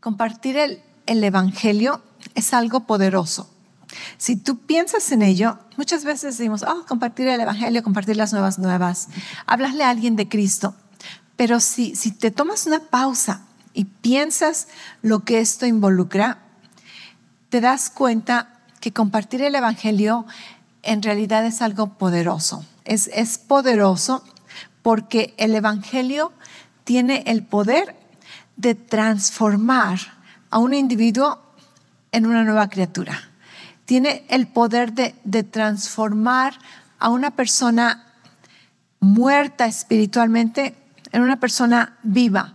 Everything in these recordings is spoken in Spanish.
compartir el Evangelio es algo poderoso. Si tú piensas en ello, muchas veces decimos, compartir el Evangelio, compartir las nuevas, hablarle a alguien de Cristo. Pero si te tomas una pausa y piensas lo que esto involucra, te das cuenta que compartir el Evangelio en realidad es algo poderoso. Es poderoso porque el Evangelio tiene el poder de transformar a un individuo en una nueva criatura. Tiene el poder de transformar a una persona muerta espiritualmente en una persona viva.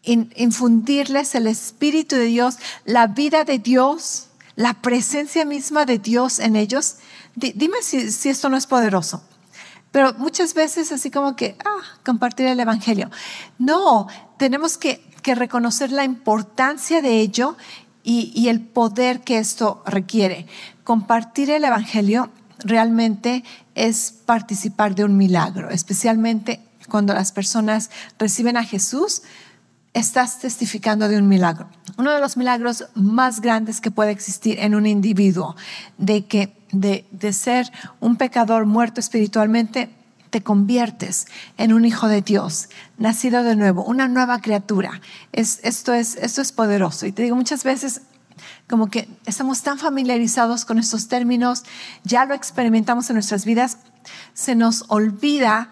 Infundirles el Espíritu de Dios, la vida de Dios, la presencia misma de Dios en ellos. Dime si esto no es poderoso. Pero muchas veces así como que, compartir el Evangelio. No, tenemos que reconocer la importancia de ello y el poder que esto requiere. Compartir el Evangelio realmente es participar de un milagro, especialmente cuando las personas reciben a Jesús. Estás testificando de un milagro. Uno de los milagros más grandes que puede existir en un individuo, de ser un pecador muerto espiritualmente, te conviertes en un hijo de Dios, nacido de nuevo, una nueva criatura. Esto es poderoso. Y te digo, muchas veces como que estamos tan familiarizados con estos términos, ya lo experimentamos en nuestras vidas, se nos olvida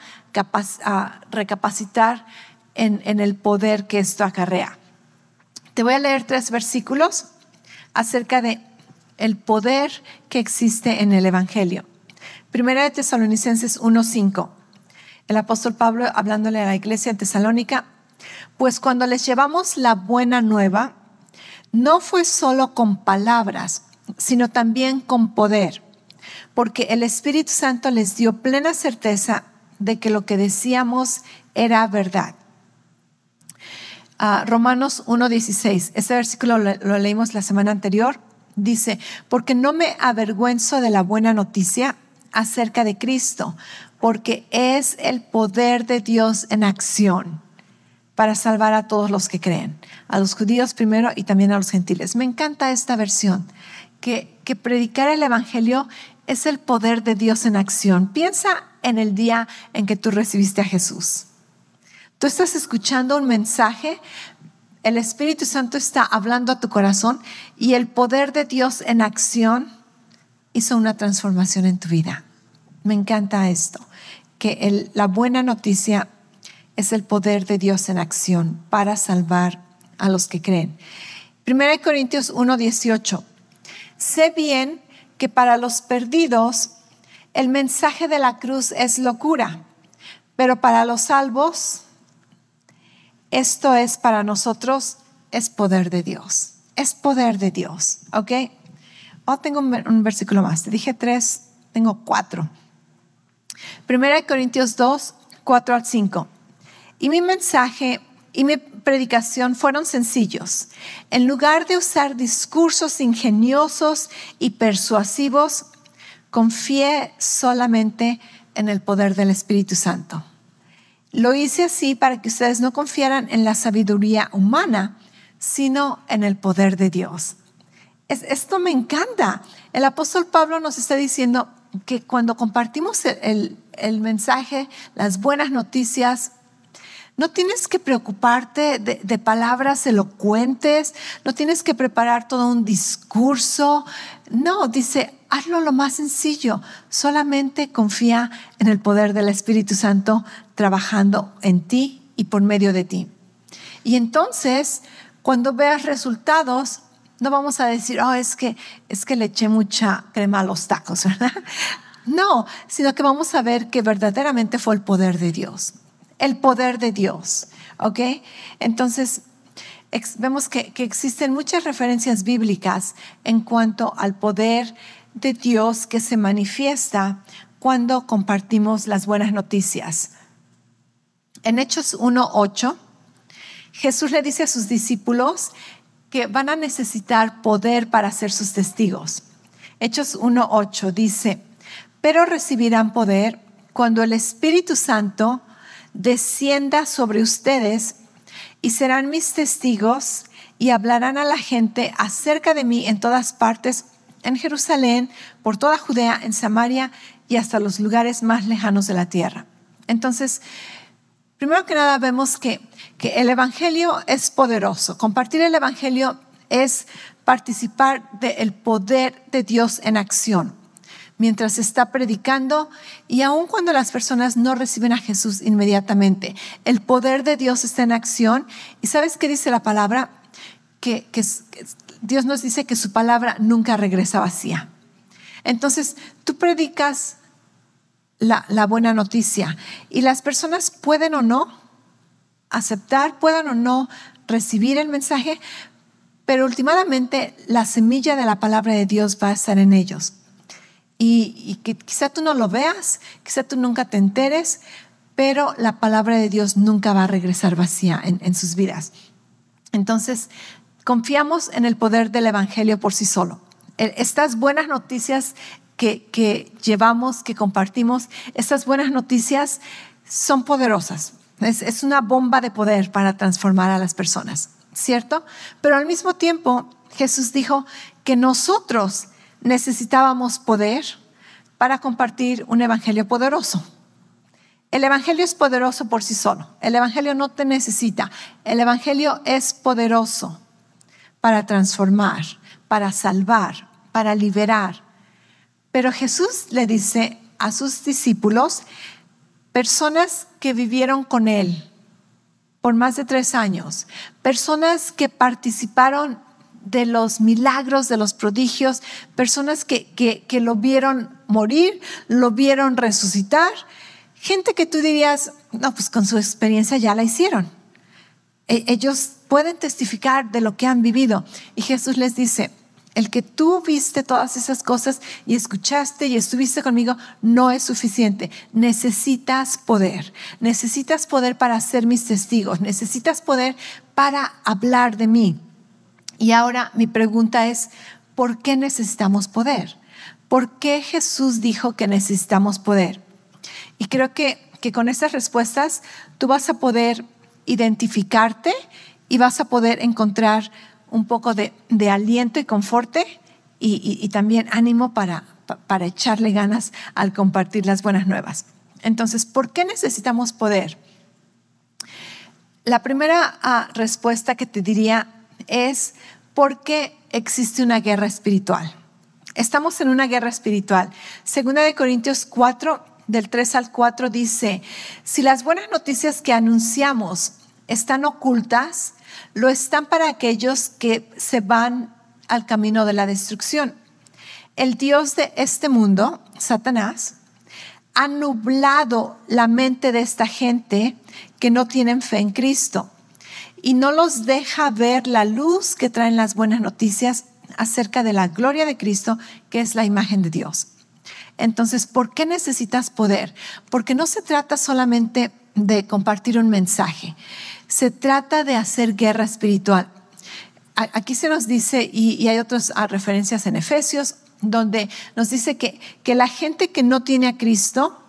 recapacitar en el poder que esto acarrea. Te voy a leer 3 versículos acerca de el poder que existe en el Evangelio. Primera de Tesalonicenses 1:5. El apóstol Pablo hablándole a la iglesia de Tesalónica: pues cuando les llevamos la buena nueva, no fue solo con palabras, sino también con poder, porque el Espíritu Santo les dio plena certeza de que lo que decíamos era verdad. Romanos 1:16, este versículo lo leímos la semana anterior, dice: porque no me avergüenzo de la buena noticia acerca de Cristo, porque es el poder de Dios en acción para salvar a todos los que creen, a los judíos primero y también a los gentiles. Me encanta esta versión, que predicar el Evangelio es el poder de Dios en acción. Piensa en el día en que tú recibiste a Jesús. Tú estás escuchando un mensaje, el Espíritu Santo está hablando a tu corazón y el poder de Dios en acción hizo una transformación en tu vida. Me encanta esto, que la buena noticia es el poder de Dios en acción para salvar a los que creen. 1 Corintios 1:18. Sé bien que para los perdidos el mensaje de la cruz es locura, pero para los salvos, esto es para nosotros, es poder de Dios. Es poder de Dios, ¿ok? Tengo un versículo más. Te dije 3, tengo 4. 1 Corintios 2, 4-5. Y mi mensaje y mi predicación fueron sencillos. En lugar de usar discursos ingeniosos y persuasivos, confié solamente en el poder del Espíritu Santo. Lo hice así para que ustedes no confiaran en la sabiduría humana, sino en el poder de Dios. Esto me encanta. El apóstol Pablo nos está diciendo que cuando compartimos el mensaje, las buenas noticias, no tienes que preocuparte de palabras elocuentes, no tienes que preparar todo un discurso. No, dice, hazlo lo más sencillo. Solamente confía en el poder del Espíritu Santo trabajando en ti y por medio de ti. Y entonces, cuando veas resultados, no vamos a decir, es que le eché mucha crema a los tacos, ¿verdad? No, sino que vamos a ver que verdaderamente fue el poder de Dios. El poder de Dios, ¿ok? Entonces, vemos que existen muchas referencias bíblicas en cuanto al poder de Dios que se manifiesta cuando compartimos las buenas noticias. En Hechos 1:8, Jesús le dice a sus discípulos que van a necesitar poder para ser sus testigos. Hechos 1:8 dice: pero recibirán poder cuando el Espíritu Santo descienda sobre ustedes y serán mis testigos y hablarán a la gente acerca de mí en todas partes, en Jerusalén, por toda Judea, en Samaria y hasta los lugares más lejanos de la tierra. Entonces, primero que nada vemos que el evangelio es poderoso. Compartir el evangelio es participar del poder de Dios en acción mientras se está predicando, y aun cuando las personas no reciben a Jesús inmediatamente, el poder de Dios está en acción. ¿Y sabes qué dice la palabra? Que Dios nos dice que su palabra nunca regresa vacía. Entonces, tú predicas la buena noticia y las personas pueden o no aceptar, puedan o no recibir el mensaje, pero últimamente la semilla de la palabra de Dios va a estar en ellos. Y que quizá tú no lo veas, quizá tú nunca te enteres, pero la palabra de Dios nunca va a regresar vacía en sus vidas. Entonces, confiamos en el poder del evangelio por sí solo. Estas buenas noticias que llevamos, que compartimos, estas buenas noticias son poderosas. Es una bomba de poder para transformar a las personas, ¿cierto? Pero al mismo tiempo, Jesús dijo que nosotros necesitábamos poder para compartir un evangelio poderoso. El evangelio es poderoso por sí solo. El evangelio no te necesita. El evangelio es poderoso para transformar, para salvar, para liberar. Pero Jesús le dice a sus discípulos, personas que vivieron con Él por más de 3 años, personas que participaron de los milagros, de los prodigios, personas que lo vieron morir, lo vieron resucitar, gente que tú dirías, no, pues con su experiencia ya la hicieron. Ellos pueden testificar de lo que han vivido. Y Jesús les dice, el que tú viste todas esas cosas y escuchaste y estuviste conmigo no es suficiente. Necesitas poder para ser mis testigos, necesitas poder para hablar de mí. Y ahora mi pregunta es, ¿por qué necesitamos poder? ¿Por qué Jesús dijo que necesitamos poder? Y creo que con estas respuestas tú vas a poder identificarte y vas a poder encontrar un poco de aliento y confort y también ánimo para echarle ganas al compartir las buenas nuevas. Entonces, ¿por qué necesitamos poder? La primera respuesta que te diría es porque existe una guerra espiritual. Estamos en una guerra espiritual. Segunda de Corintios 4, del 3 al 4 dice, si las buenas noticias que anunciamos están ocultas, lo están para aquellos que se van al camino de la destrucción. El Dios de este mundo, Satanás, ha nublado la mente de esta gente que no tienen fe en Cristo y no los deja ver la luz que traen las buenas noticias acerca de la gloria de Cristo, que es la imagen de Dios. Entonces, ¿por qué necesitas poder? Porque no se trata solamente de compartir un mensaje, se trata de hacer guerra espiritual. Aquí se nos dice, y hay otras referencias en Efesios, donde nos dice que la gente que no tiene a Cristo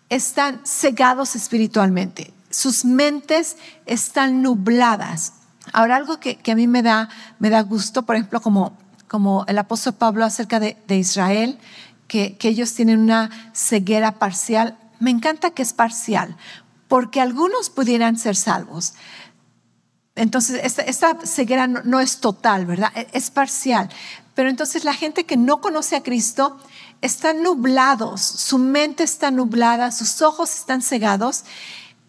están cegados espiritualmente. Sus mentes están nubladas. Ahora, algo que a mí me da gusto, por ejemplo, como el apóstol Pablo acerca de Israel, que ellos tienen una ceguera parcial. Me encanta que es parcial, porque algunos pudieran ser salvos. Entonces, esta ceguera no es total, ¿verdad? Es parcial. Pero entonces la gente que no conoce a Cristo están nublados, su mente está nublada, sus ojos están cegados.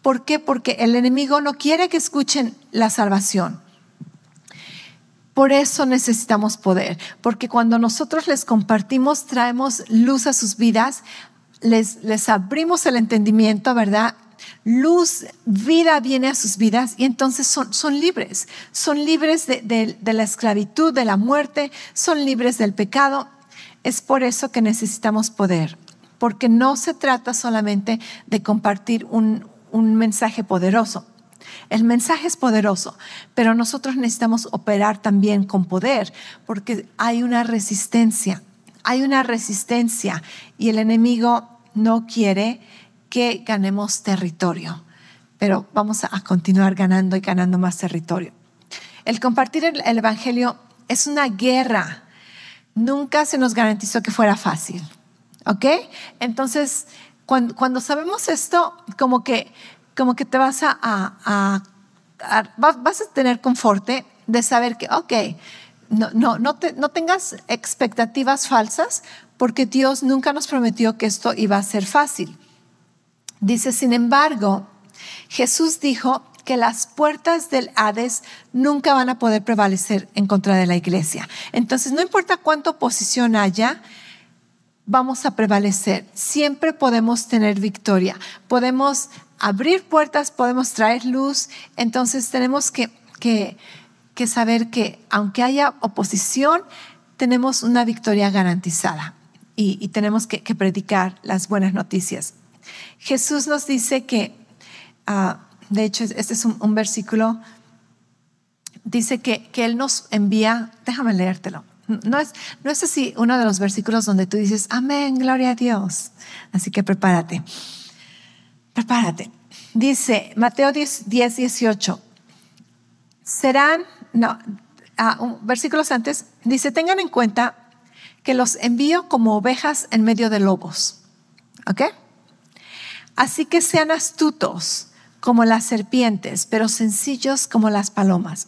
¿Por qué? Porque el enemigo no quiere que escuchen la salvación. Por eso necesitamos poder, porque cuando nosotros les compartimos, traemos luz a sus vidas, les abrimos el entendimiento, ¿verdad? Luz, vida viene a sus vidas y entonces son libres de la esclavitud, de la muerte, son libres del pecado. Es por eso que necesitamos poder, porque no se trata solamente de compartir un mensaje poderoso. El mensaje es poderoso, pero nosotros necesitamos operar también con poder, porque hay una resistencia y el enemigo no quiere que ganemos territorio, pero vamos a continuar ganando y ganando más territorio. El compartir el evangelio es una guerra. Nunca se nos garantizó que fuera fácil. ¿Ok? Entonces, cuando sabemos esto, como que te vas vas a tener confort de saber que, ok, no tengas expectativas falsas, porque Dios nunca nos prometió que esto iba a ser fácil. Dice, sin embargo, Jesús dijo que las puertas del Hades nunca van a poder prevalecer en contra de la iglesia. Entonces, no importa cuánta oposición haya, vamos a prevalecer. Siempre podemos tener victoria. Podemos abrir puertas, podemos traer luz. Entonces, tenemos que saber que aunque haya oposición, tenemos una victoria garantizada y tenemos que predicar las buenas noticias. Jesús nos dice que, de hecho, este es un versículo, dice que Él nos envía, déjame leértelo. No es así uno de los versículos donde tú dices, amén, gloria a Dios. Así que prepárate. Dice Mateo 10:18. Versículos antes, dice, tengan en cuenta que los envío como ovejas en medio de lobos. ¿Ok? Así que sean astutos como las serpientes, pero sencillos como las palomas.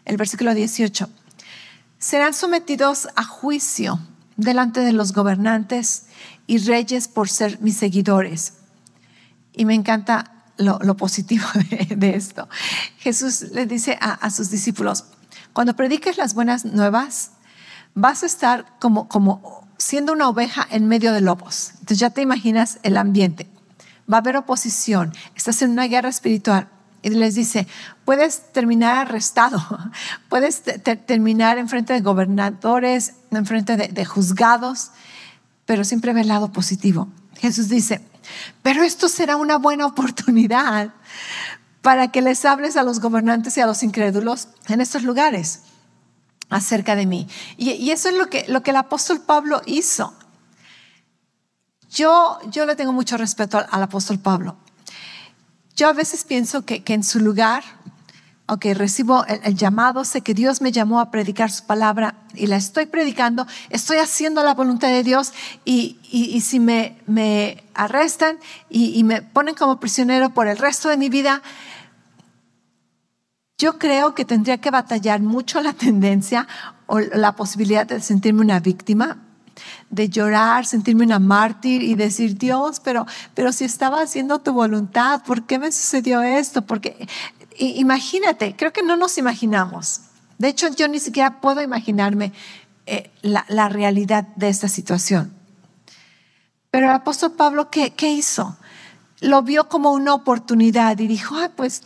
El versículo 18. Serán sometidos a juicio delante de los gobernantes y reyes por ser mis seguidores. Y me encanta lo positivo de esto. Jesús le dice a sus discípulos, cuando prediques las buenas nuevas, vas a estar como siendo una oveja en medio de lobos. Entonces ya te imaginas el ambiente. Va a haber oposición, estás en una guerra espiritual. Y les dice, puedes terminar arrestado, puedes terminar enfrente de gobernadores, enfrente de juzgados, pero siempre ve el lado positivo. Jesús dice, pero esto será una buena oportunidad para que les hables a los gobernantes y a los incrédulos en estos lugares acerca de mí. Y eso es lo que el apóstol Pablo hizo. Yo le tengo mucho respeto al apóstol Pablo. Yo a veces pienso que en su lugar, recibo el llamado, sé que Dios me llamó a predicar su palabra y la estoy predicando, estoy haciendo la voluntad de Dios y si me arrestan y me ponen como prisionero por el resto de mi vida, yo creo que tendría que batallar mucho la tendencia o la posibilidad de sentirme una víctima, de llorar, sentirme una mártir y decir, Dios, pero si estaba haciendo tu voluntad, ¿por qué me sucedió esto? Porque imagínate, creo que no nos imaginamos. De hecho, yo ni siquiera puedo imaginarme la realidad de esta situación. Pero el apóstol Pablo, ¿qué hizo? Lo vio como una oportunidad y dijo, pues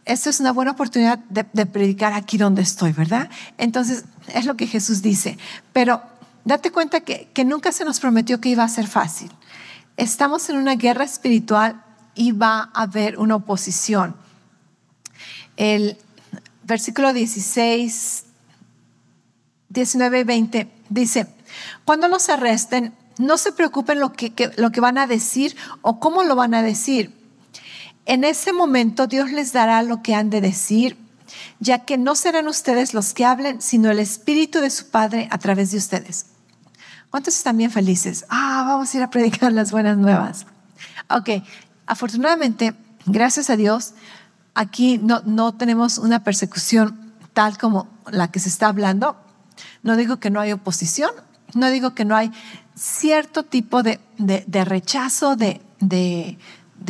esta es una buena oportunidad de predicar aquí donde estoy, ¿verdad? Entonces, es lo que Jesús dice. Pero date cuenta que nunca se nos prometió que iba a ser fácil. Estamos en una guerra espiritual y va a haber una oposición. El versículo 16, 19 y 20 dice, cuando los arresten, no se preocupen lo que van a decir o cómo lo van a decir. En ese momento Dios les dará lo que han de decir, ya que no serán ustedes los que hablen, sino el Espíritu de su Padre a través de ustedes. ¿Cuántos están bien felices? Vamos a ir a predicar las buenas nuevas. Afortunadamente, gracias a Dios, aquí no tenemos una persecución tal como la que se está hablando. No digo que no hay oposición, no digo que no hay cierto tipo de rechazo, de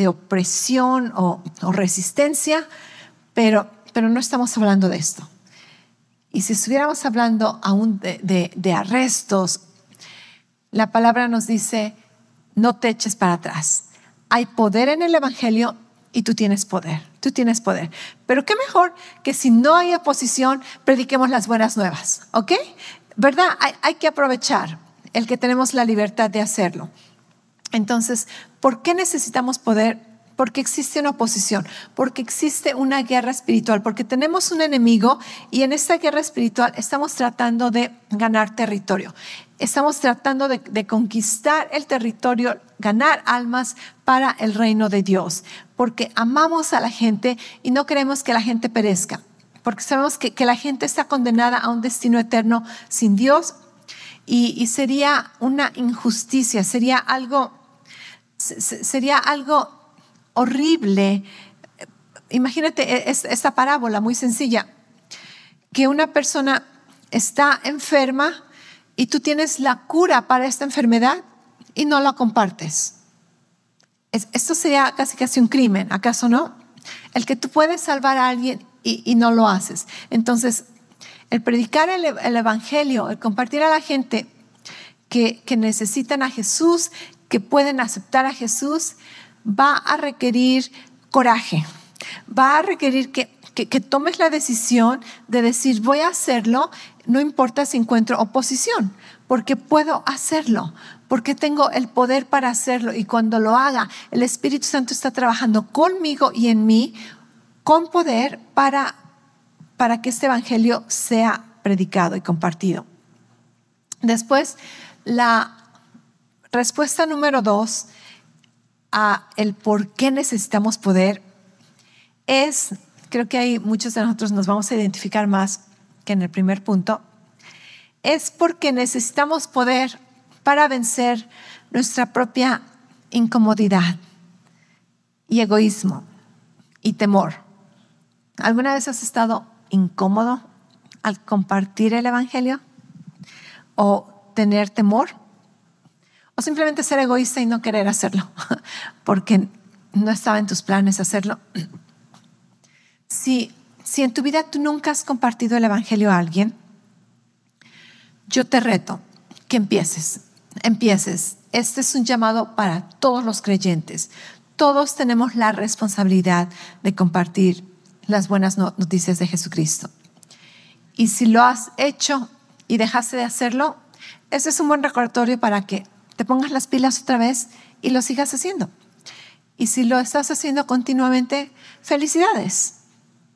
opresión o resistencia, pero no estamos hablando de esto. Y si estuviéramos hablando aún de arrestos, la palabra nos dice, no te eches para atrás. Hay poder en el evangelio y tú tienes poder. Pero qué mejor que si no hay oposición, prediquemos las buenas nuevas, ¿ok? ¿Verdad? Hay que aprovechar el que tenemos la libertad de hacerlo. Entonces, ¿por qué necesitamos poder? Porque existe una oposición, porque existe una guerra espiritual, porque tenemos un enemigo y en esta guerra espiritual estamos tratando de ganar territorio. Estamos tratando de conquistar el territorio, ganar almas para el reino de Dios, porque amamos a la gente y no queremos que la gente perezca. porque sabemos que la gente está condenada a un destino eterno sin Dios y sería una injusticia, sería algo horrible. Imagínate esta parábola muy sencilla, que una persona está enferma y tú tienes la cura para esta enfermedad y no la compartes. Esto sería casi un crimen, ¿acaso no? El que tú puedes salvar a alguien y no lo haces. Entonces, el predicar el evangelio, el compartir a la gente que necesitan a Jesús, que pueden aceptar a Jesús, va a requerir coraje, va a requerir que tomes la decisión de decir voy a hacerlo, no importa si encuentro oposición, porque puedo hacerlo, porque tengo el poder para hacerlo, y cuando lo haga, el Espíritu Santo está trabajando conmigo y en mí con poder para que este evangelio sea predicado y compartido. Después, la respuesta número 2 a el por qué necesitamos poder es, creo que ahí muchos de nosotros nos vamos a identificar más que en el primer punto, es porque necesitamos poder para vencer nuestra propia incomodidad y egoísmo y temor. ¿Alguna vez has estado incómodo al compartir el evangelio? ¿O tener temor? ¿O simplemente ser egoísta y no querer hacerlo porque no estaba en tus planes hacerlo? Si en tu vida tú nunca has compartido el evangelio a alguien, yo te reto que empieces. Este es un llamado para todos los creyentes. Todos tenemos la responsabilidad de compartir las buenas noticias de Jesucristo. Y si lo has hecho y dejaste de hacerlo, ese es un buen recordatorio para que te pongas las pilas otra vez y lo sigas haciendo. Y si lo estás haciendo continuamente, felicidades.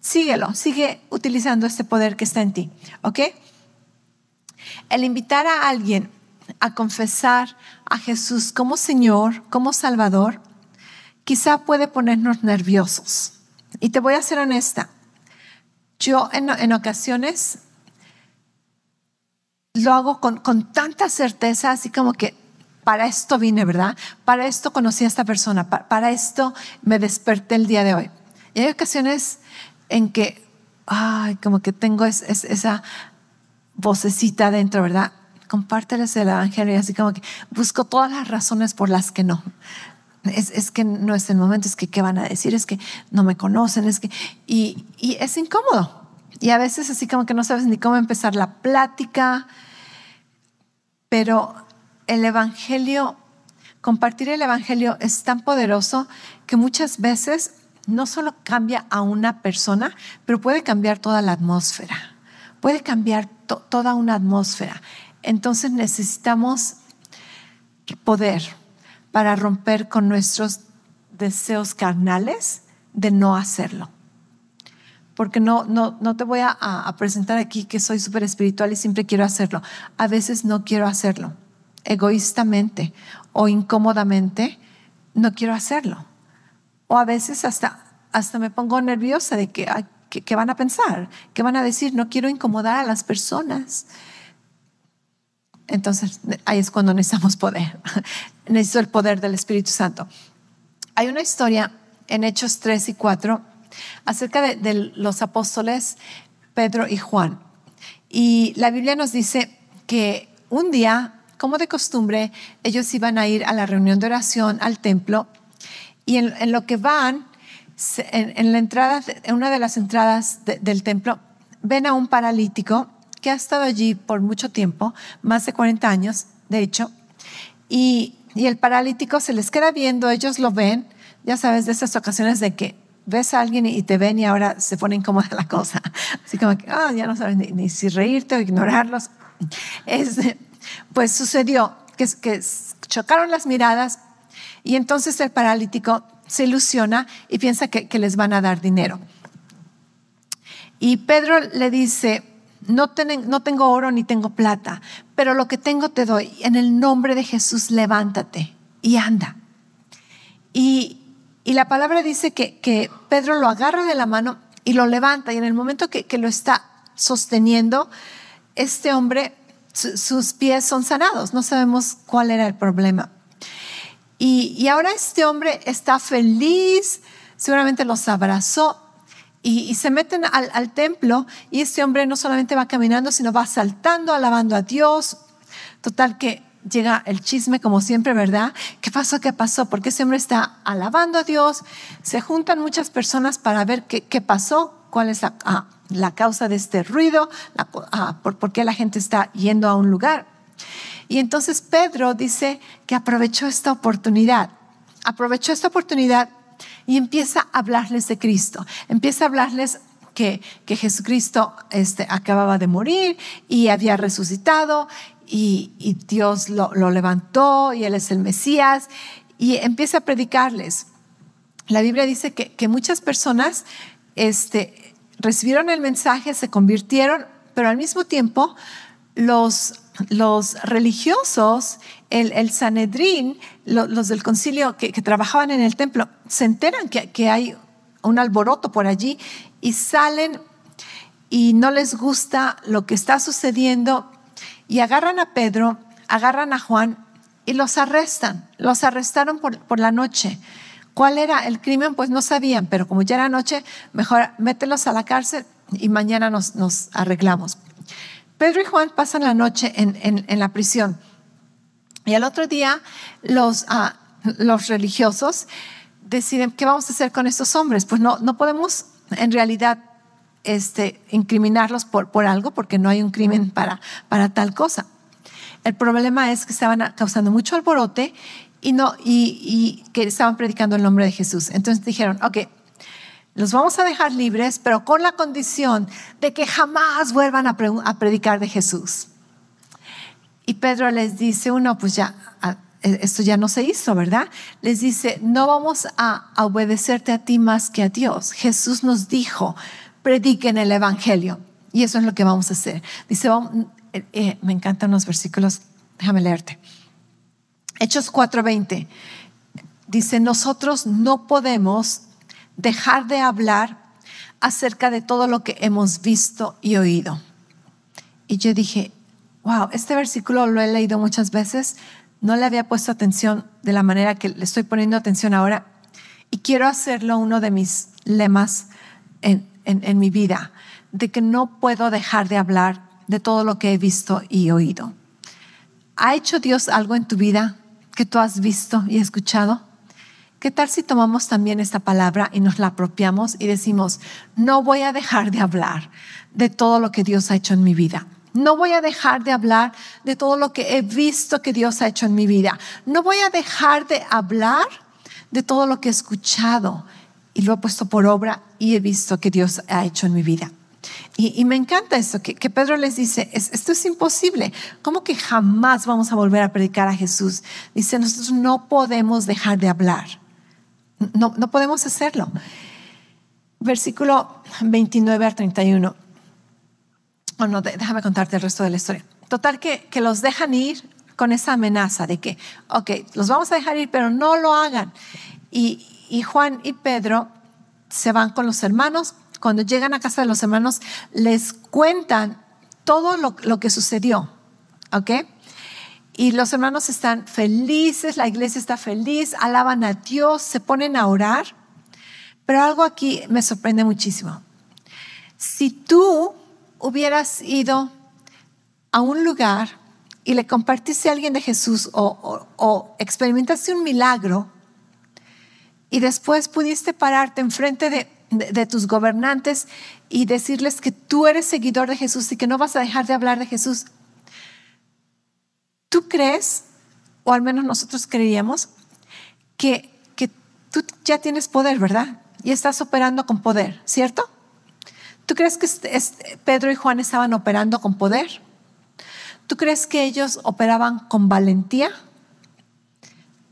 Síguelo, sigue utilizando este poder que está en ti, ¿ok? El invitar a alguien a confesar a Jesús como Señor, como Salvador, quizá puede ponernos nerviosos. Y te voy a ser honesta, yo en ocasiones lo hago con tanta certeza, así como que para esto vine, ¿verdad? Para esto conocí a esta persona, para esto me desperté el día de hoy. Y hay ocasiones en que, como que tengo esa vocecita dentro, ¿verdad? Compárteles el evangelio, y así como que busco todas las razones por las que no. Es que no es el momento, es que ¿qué van a decir? Es que no me conocen, y es incómodo. Y a veces así como que no sabes ni cómo empezar la plática, pero el evangelio, compartir el evangelio es tan poderoso que muchas veces no solo cambia a una persona, pero puede cambiar toda la atmósfera, puede cambiar toda una atmósfera. Entonces necesitamos poder para romper con nuestros deseos carnales de no hacerlo. Porque no te voy a presentar aquí que soy súper espiritual y siempre quiero hacerlo. A veces no quiero hacerlo. Egoístamente o incómodamente no quiero hacerlo. O a veces hasta me pongo nerviosa de que van a pensar, que van a decir, no quiero incomodar a las personas. Entonces ahí es cuando necesitamos poder. Necesito el poder del Espíritu Santo. Hay una historia en Hechos 3 y 4 acerca de los apóstoles Pedro y Juan. Y la Biblia nos dice que un día, como de costumbre, ellos iban a ir a la reunión de oración al templo, y en lo que van, en la entrada, en una de las entradas del templo, ven a un paralítico que ha estado allí por mucho tiempo, más de 40 años, de hecho, y el paralítico se les queda viendo, ellos lo ven, ya sabes, de esas ocasiones de que ves a alguien y te ven y ahora se pone incómoda la cosa, así como que ya no sabes ni si reírte o ignorarlos. Pues sucedió que chocaron las miradas, y entonces el paralítico se ilusiona y piensa que les van a dar dinero. Y Pedro le dice, no tengo oro ni tengo plata, pero lo que tengo te doy. En el nombre de Jesús, levántate y anda. Y la palabra dice que Pedro lo agarra de la mano y lo levanta. Y en el momento que lo está sosteniendo, este hombre, sus pies son sanados. No sabemos cuál era el problema. Y ahora este hombre está feliz, seguramente los abrazó y se meten al templo, y este hombre no solamente va caminando, sino va saltando, alabando a Dios. Total que llega el chisme como siempre, ¿verdad? ¿Qué pasó? ¿Qué pasó? Porque ese hombre está alabando a Dios. Se juntan muchas personas para ver qué pasó, cuál es la causa de este ruido, por qué la gente está yendo a un lugar. Y entonces Pedro dice que aprovechó esta oportunidad y empieza a hablarles de Cristo. Empieza a hablarles que Jesucristo acababa de morir y había resucitado, y Dios lo levantó y Él es el Mesías, y empieza a predicarles. La Biblia dice que muchas personas recibieron el mensaje, se convirtieron, pero al mismo tiempo los religiosos, el Sanedrín, los del concilio que trabajaban en el templo, se enteran que hay un alboroto por allí y salen y no les gusta lo que está sucediendo, y agarran a Pedro, agarran a Juan y los arrestan. Los arrestaron por la noche. ¿Cuál era el crimen? Pues no sabían, pero como ya era noche, mejor mételos a la cárcel y mañana nos arreglamos. Pedro y Juan pasan la noche en la prisión, y al otro día los religiosos deciden: ¿qué vamos a hacer con estos hombres? Pues no podemos en realidad incriminarlos por algo, porque no hay un crimen para tal cosa. El problema es que estaban causando mucho alborote y que estaban predicando el nombre de Jesús. Entonces dijeron: ok, los vamos a dejar libres, pero con la condición de que jamás vuelvan a predicar de Jesús. Y Pedro les dice: pues ya, esto ya no se hizo, ¿verdad? Les dice: no vamos a obedecerte a ti más que a Dios. Jesús nos dijo: prediquen el evangelio, y eso es lo que vamos a hacer. Dice, me encantan los versículos, déjame leerte. Hechos 4:20 dice: nosotros no podemos dejar de hablar acerca de todo lo que hemos visto y oído. Y yo dije: wow, este versículo lo he leído muchas veces, no le había puesto atención de la manera que le estoy poniendo atención ahora, y quiero hacerlo uno de mis lemas en mi vida, de que no puedo dejar de hablar de todo lo que he visto y oído. ¿Ha hecho Dios algo en tu vida que tú has visto y escuchado? ¿Qué tal si tomamos también esta palabra y nos la apropiamos y decimos: no voy a dejar de hablar de todo lo que Dios ha hecho en mi vida? No voy a dejar de hablar de todo lo que he visto que Dios ha hecho en mi vida. No voy a dejar de hablar de todo lo que he escuchado y lo he puesto por obra y he visto que Dios ha hecho en mi vida. Y me encanta esto, que Pedro les dice: esto es imposible. ¿Cómo que jamás vamos a volver a predicar a Jesús? Dice: nosotros no podemos dejar de hablar. No podemos hacerlo. Versículo 29 al 31. Déjame contarte el resto de la historia. Total que los dejan ir con esa amenaza de que, ok, los vamos a dejar ir, pero no lo hagan. Y Juan y Pedro se van con los hermanos. Cuando llegan a casa de los hermanos, les cuentan todo lo que sucedió, ¿ok? Y los hermanos están felices, la iglesia está feliz, alaban a Dios, se ponen a orar. Pero algo aquí me sorprende muchísimo. Si tú hubieras ido a un lugar y le compartiste a alguien de Jesús o experimentaste un milagro, y después pudiste pararte enfrente de tus gobernantes y decirles que tú eres seguidor de Jesús y que no vas a dejar de hablar de Jesús, ¿tú crees, o al menos nosotros creíamos, que tú ya tienes poder, ¿verdad? Y estás operando con poder, ¿cierto? ¿Tú crees que Pedro y Juan estaban operando con poder? ¿Tú crees que ellos operaban con valentía?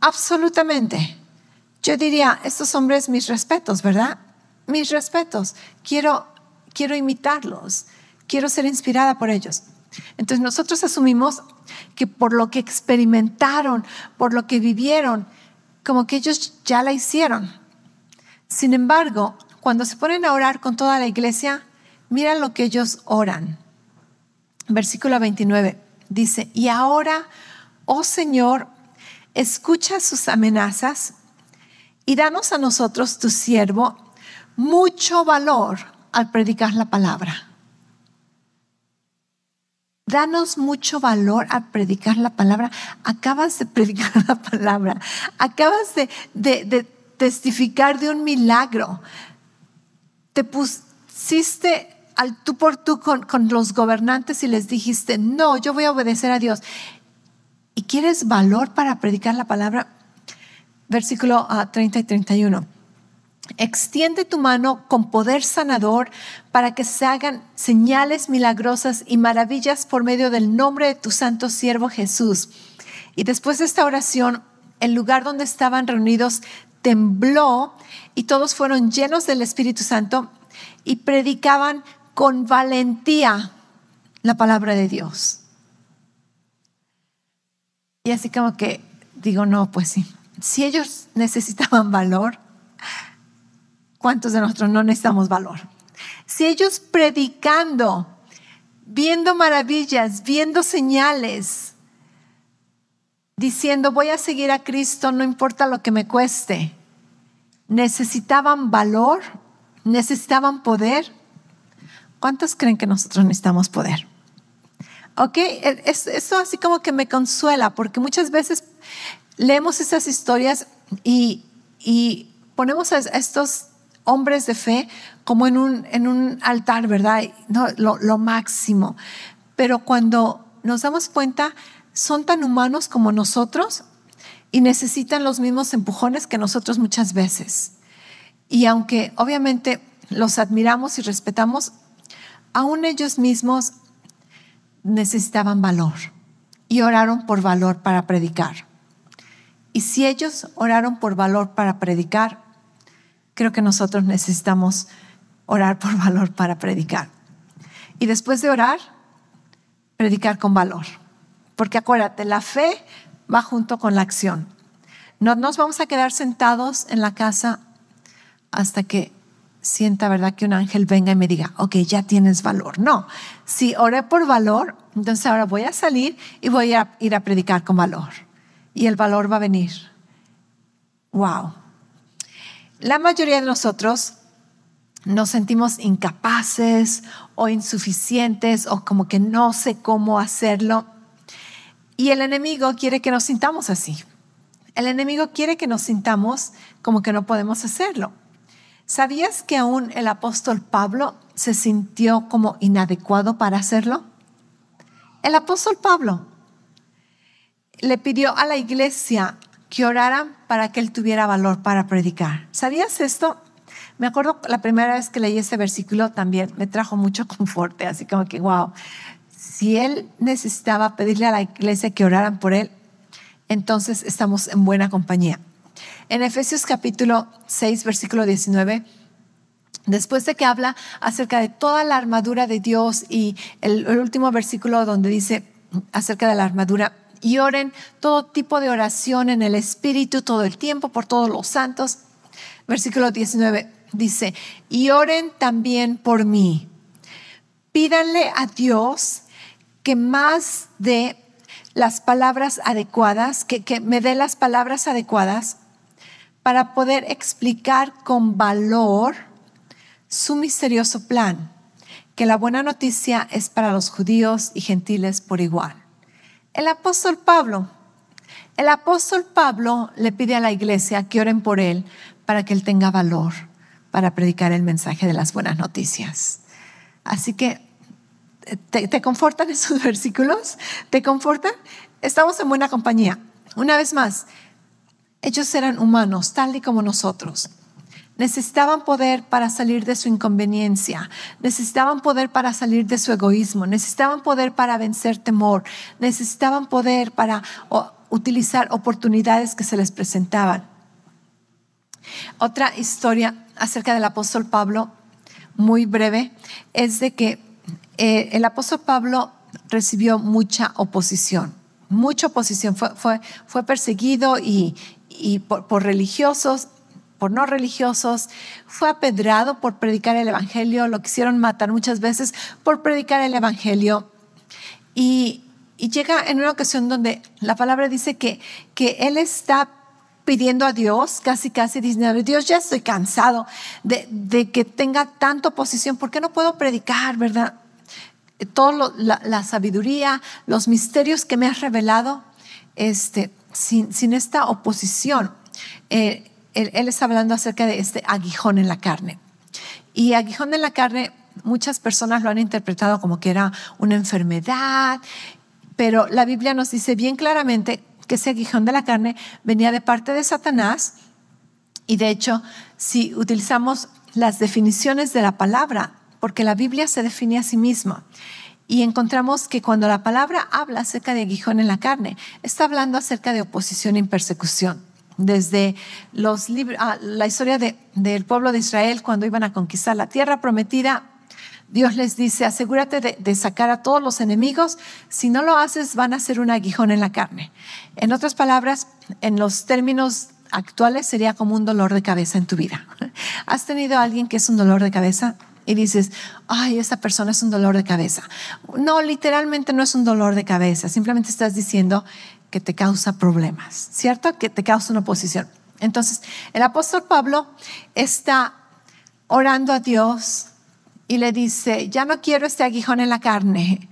Absolutamente. Yo diría: estos hombres, mis respetos, ¿verdad? Mis respetos. Quiero imitarlos. Quiero ser inspirada por ellos. Entonces nosotros asumimos que por lo que experimentaron, por lo que vivieron, como que ellos ya la hicieron. Sin embargo, cuando se ponen a orar con toda la iglesia, mira lo que ellos oran. Versículo 29 dice: y ahora, oh Señor, escucha sus amenazas y danos a nosotros, tu siervo, mucho valor al predicar la palabra. Danos mucho valor al predicar la palabra. Acabas de predicar la palabra. Acabas de testificar de un milagro. Te pusiste al tú por tú con los gobernantes y les dijiste: no, yo voy a obedecer a Dios. ¿Y quieres valor para predicar la palabra? Versículo 30 y 31. Extiende tu mano con poder sanador para que se hagan señales milagrosas y maravillas por medio del nombre de tu santo siervo Jesús. Y después de esta oración, el lugar donde estaban reunidos tembló y todos fueron llenos del Espíritu Santo y predicaban con valentía la palabra de Dios. Y así como que digo, no, pues sí. Si ellos necesitaban valor, ¿cuántos de nosotros no necesitamos valor? Si ellos predicando, viendo maravillas, viendo señales, diciendo voy a seguir a Cristo, no importa lo que me cueste, necesitaban valor, necesitaban poder, ¿cuántos creen que nosotros necesitamos poder? Ok, esto así como que me consuela, porque muchas veces leemos esas historias y ponemos a estos hombres de fe como en un altar, ¿verdad? No, lo máximo. Pero cuando nos damos cuenta, son tan humanos como nosotros y necesitan los mismos empujones que nosotros muchas veces. Y aunque obviamente los admiramos y respetamos, aún ellos mismos necesitaban valor y oraron por valor para predicar. Y si ellos oraron por valor para predicar, creo que nosotros necesitamos orar por valor para predicar. Y después de orar, predicar con valor. Porque acuérdate, la fe va junto con la acción. No nos vamos a quedar sentados en la casa hasta que sienta, ¿verdad?, que un ángel venga y me diga, ok, ya tienes valor. No, si oré por valor, entonces ahora voy a salir y voy a ir a predicar con valor. Y el valor va a venir. Wow. La mayoría de nosotros nos sentimos incapaces o insuficientes o como que no sé cómo hacerlo. Y el enemigo quiere que nos sintamos así. El enemigo quiere que nos sintamos como que no podemos hacerlo. ¿Sabías que aún el apóstol Pablo se sintió como inadecuado para hacerlo? El apóstol Pablo le pidió a la iglesia que oraran para que él tuviera valor para predicar. ¿Sabías esto? Me acuerdo la primera vez que leí este versículo también me trajo mucho confort, así como que wow, si él necesitaba pedirle a la iglesia que oraran por él, entonces estamos en buena compañía. En Efesios capítulo 6, versículo 19, después de que habla acerca de toda la armadura de Dios y el último versículo donde dice acerca de la armadura, y oren todo tipo de oración en el Espíritu todo el tiempo por todos los santos. Versículo 19 dice, y oren también por mí. Pídanle a Dios que más dé las palabras adecuadas, que me dé las palabras adecuadas para poder explicar con valor su misterioso plan, que la buena noticia es para los judíos y gentiles por igual. El apóstol Pablo le pide a la iglesia que oren por él para que él tenga valor para predicar el mensaje de las buenas noticias. Así que, ¿te confortan esos versículos? ¿Te confortan? Estamos en buena compañía. Una vez más, ellos eran humanos, tal y como nosotros. Necesitaban poder para salir de su inconveniencia, necesitaban poder para salir de su egoísmo, necesitaban poder para vencer temor, necesitaban poder para utilizar oportunidades que se les presentaban. Otra historia acerca del apóstol Pablo, muy breve, es de que el apóstol Pablo recibió mucha oposición. Fue perseguido y por religiosos. por no religiosos, fue apedreado por predicar el evangelio, lo quisieron matar muchas veces por predicar el evangelio. Y llega en una ocasión donde la palabra dice que él está pidiendo a Dios, casi diciendo: Dios, ya estoy cansado de que tenga tanta oposición. ¿Por qué no puedo predicar, verdad? Toda la sabiduría, los misterios que me has revelado, sin esta oposición. Él está hablando acerca de este aguijón en la carne. Y aguijón en la carne, muchas personas lo han interpretado como que era una enfermedad, pero la Biblia nos dice bien claramente que ese aguijón de la carne venía de parte de Satanás. Y de hecho, si utilizamos las definiciones de la palabra, porque la Biblia se define a sí misma, y encontramos que cuando la palabra habla acerca de aguijón en la carne, está hablando acerca de oposición y persecución. Desde los libros, la historia del pueblo de Israel cuando iban a conquistar la tierra prometida, Dios les dice: asegúrate de sacar a todos los enemigos. Si no lo haces, van a ser un aguijón en la carne. En otras palabras, en los términos actuales, sería como un dolor de cabeza en tu vida. ¿Has tenido a alguien que es un dolor de cabeza? Y dices: ay, esa persona es un dolor de cabeza. No, literalmente no es un dolor de cabeza. Simplemente estás diciendo que te causa problemas, ¿cierto? Que te causa una oposición. Entonces, el apóstol Pablo está orando a Dios y le dice: ya no quiero este aguijón en la carne.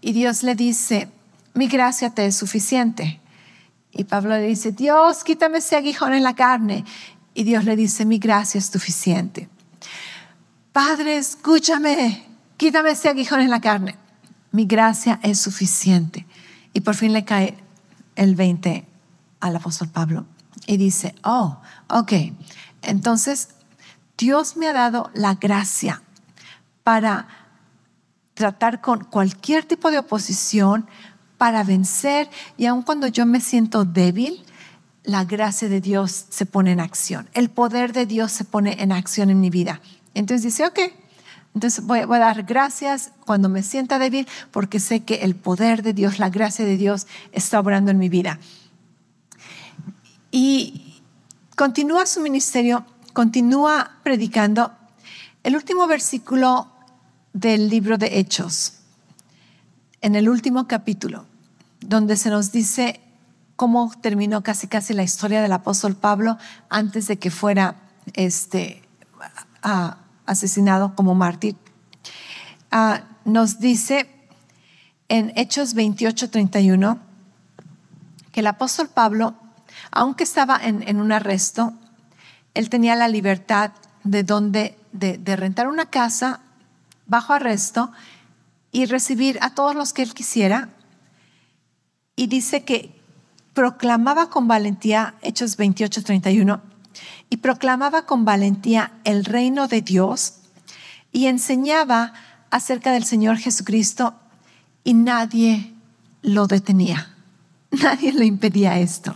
Y Dios le dice: mi gracia te es suficiente. Y Pablo le dice: Dios, quítame ese aguijón en la carne. Y Dios le dice: mi gracia es suficiente. Padre, escúchame, quítame ese aguijón en la carne. Mi gracia es suficiente. Y por fin le cae el 20 al apóstol Pablo y dice: oh, ok, entonces Dios me ha dado la gracia para tratar con cualquier tipo de oposición, para vencer, y aun cuando yo me siento débil, la gracia de Dios se pone en acción. El poder de Dios se pone en acción en mi vida. Entonces dice: ok, entonces voy a dar gracias cuando me sienta débil, porque sé que el poder de Dios, la gracia de Dios está obrando en mi vida. Y continúa su ministerio, continúa predicando. El último versículo del libro de Hechos, en el último capítulo, donde se nos dice cómo terminó casi la historia del apóstol Pablo antes de que fuera asesinado como mártir. Nos dice en Hechos 28:31 que el apóstol Pablo, aunque estaba en un arresto, él tenía la libertad de rentar una casa bajo arresto y recibir a todos los que él quisiera. Y dice que proclamaba con valentía, Hechos 28:31, y proclamaba con valentía el reino de Dios y enseñaba acerca del Señor Jesucristo, y nadie lo detenía. Nadie le impedía esto.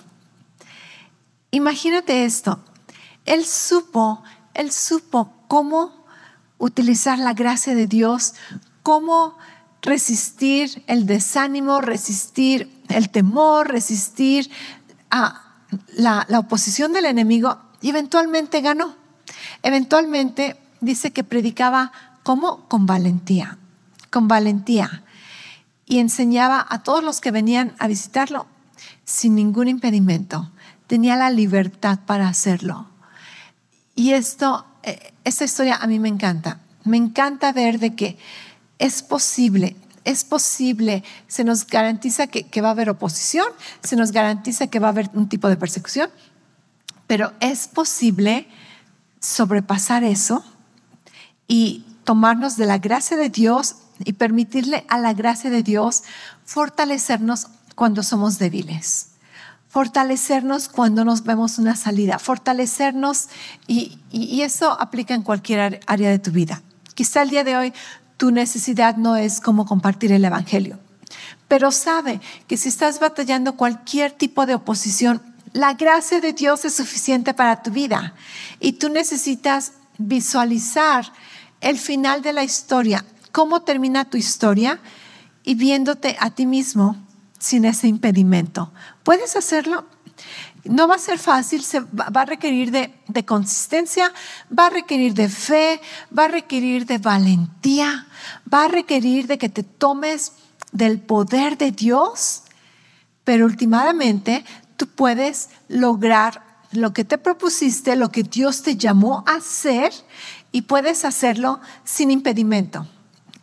Imagínate esto. Él supo cómo utilizar la gracia de Dios, cómo resistir el desánimo, resistir el temor, resistir la oposición del enemigo, y eventualmente ganó. Eventualmente dice que predicaba como con valentía, y enseñaba a todos los que venían a visitarlo sin ningún impedimento. Tenía la libertad para hacerlo. Y esta historia a mí me encanta. Me encanta ver de que es posible. Se nos garantiza que va a haber oposición, se nos garantiza que va a haber un tipo de persecución, pero es posible sobrepasar eso y tomarnos de la gracia de Dios y permitirle a la gracia de Dios fortalecernos cuando somos débiles, fortalecernos cuando nos vemos una salida, fortalecernos, y eso aplica en cualquier área de tu vida. Quizá el día de hoy tu necesidad no es cómo compartir el evangelio, pero sabe que si estás batallando cualquier tipo de oposición, la gracia de Dios es suficiente para tu vida, y tú necesitas visualizar el final de la historia, cómo termina tu historia, y viéndote a ti mismo sin ese impedimento. ¿Puedes hacerlo? No va a ser fácil, va a requerir de consistencia, va a requerir de fe, va a requerir de valentía, va a requerir de que te tomes del poder de Dios, pero últimamente tú puedes lograr lo que te propusiste, lo que Dios te llamó a hacer, y puedes hacerlo sin impedimento.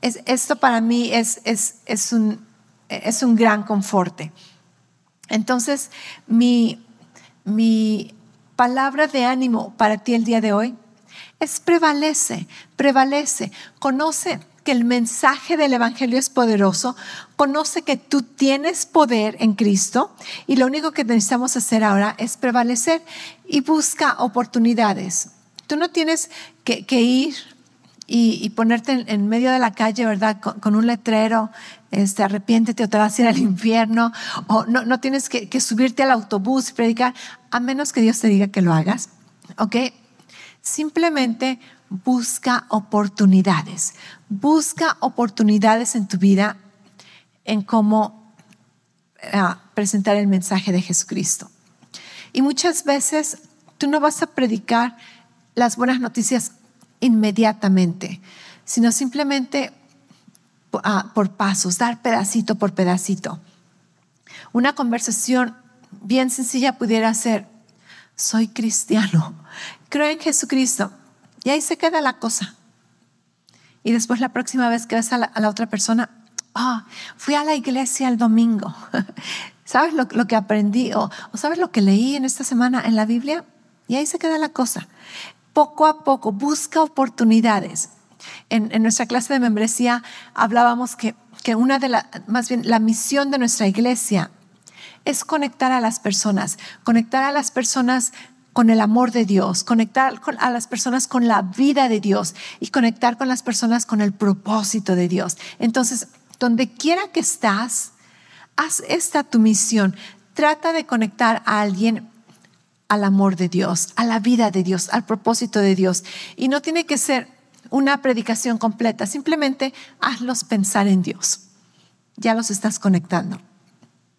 Esto para mí es un gran conforte. Entonces, mi palabra de ánimo para ti el día de hoy es prevalece. Conoce que el mensaje del Evangelio es poderoso. Conoce que tú tienes poder en Cristo, y lo único que necesitamos hacer ahora es prevalecer, y busca oportunidades. Tú no tienes que ir y ponerte en medio de la calle, ¿verdad? Con un letrero, arrepiéntete o te vas a ir al infierno, o no tienes que subirte al autobús y predicar, a menos que Dios te diga que lo hagas, ¿ok? Simplemente busca oportunidades en tu vida en cómo presentar el mensaje de Jesucristo. Y muchas veces tú no vas a predicar las buenas noticias inmediatamente, sino simplemente por pasos, dar pedacito por pedacito. Una conversación bien sencilla pudiera ser: soy cristiano, creo en Jesucristo, y ahí se queda la cosa. Y después, la próxima vez que ves a la otra persona: fui a la iglesia el domingo, ¿sabes lo que aprendí? O ¿sabes lo que leí en esta semana en la Biblia? Y ahí se queda la cosa. Poco a poco, busca oportunidades. En nuestra clase de membresía hablábamos que la misión de nuestra iglesia es conectar a las personas con el amor de Dios, conectar a las personas con la vida de Dios, y conectar con las personas con el propósito de Dios. Entonces, donde quiera que estás, haz esta tu misión. Trata de conectar a alguien al amor de Dios, a la vida de Dios, al propósito de Dios. Y no tiene que ser una predicación completa, simplemente hazlos pensar en Dios. Ya los estás conectando.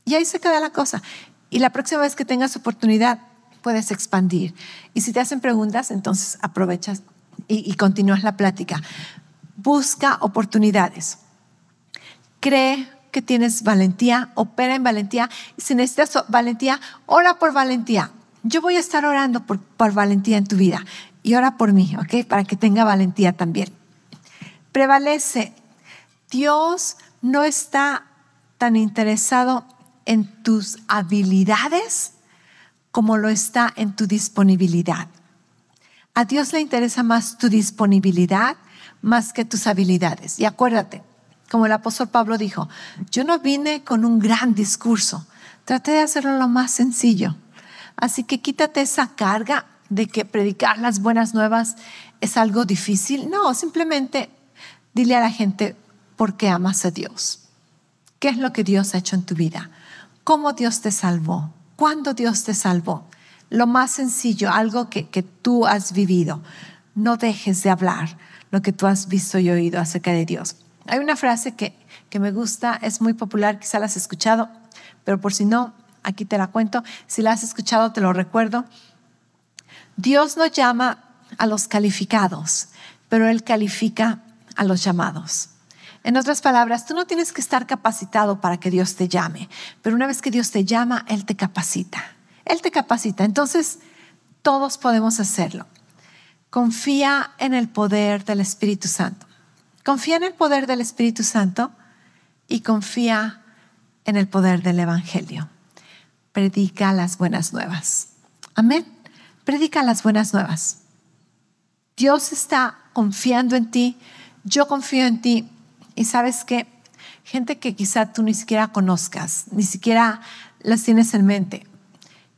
Y ahí se queda la cosa. Y la próxima vez que tengas oportunidad, puedes expandir. Y si te hacen preguntas, entonces aprovechas y continúas la plática. Busca oportunidades. Cree que tienes valentía, opera en valentía. Y si necesitas valentía, ora por valentía. Yo voy a estar orando por valentía en tu vida, y ora por mí, ¿ok? Para que tenga valentía también. Prevalece. Dios no está tan interesado en tus habilidades como lo está en tu disponibilidad. A Dios le interesa más tu disponibilidad más que tus habilidades. Y acuérdate, como el apóstol Pablo dijo: yo no vine con un gran discurso, traté de hacerlo lo más sencillo. Así que quítate esa carga de que predicar las buenas nuevas es algo difícil. No, simplemente dile a la gente por qué amas a Dios. ¿Qué es lo que Dios ha hecho en tu vida? ¿Cómo Dios te salvó? ¿Cuándo Dios te salvó? Lo más sencillo, algo que tú has vivido. No dejes de hablar lo que tú has visto y oído acerca de Dios. Hay una frase que me gusta, es muy popular, quizá la has escuchado, pero por si no, aquí te la cuento. Si la has escuchado, te lo recuerdo. Dios no llama a los calificados, pero Él califica a los llamados. En otras palabras, tú no tienes que estar capacitado para que Dios te llame, pero una vez que Dios te llama, Él te capacita. Él te capacita. Entonces, todos podemos hacerlo. Confía en el poder del Espíritu Santo. Confía en el poder del Espíritu Santo y confía en el poder del Evangelio. Predica las buenas nuevas. Amén. Predica las buenas nuevas. Dios está confiando en ti. Yo confío en ti. Y sabes qué, gente que quizá tú ni siquiera conozcas, ni siquiera las tienes en mente,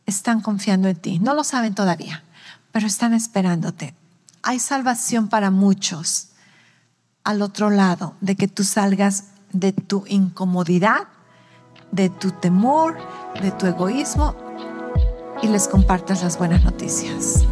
están confiando en ti. No lo saben todavía, pero están esperándote. Hay salvación para muchos al otro lado de que tú salgas de tu incomodidad, de tu temor, de tu egoísmo, y les compartas las buenas noticias.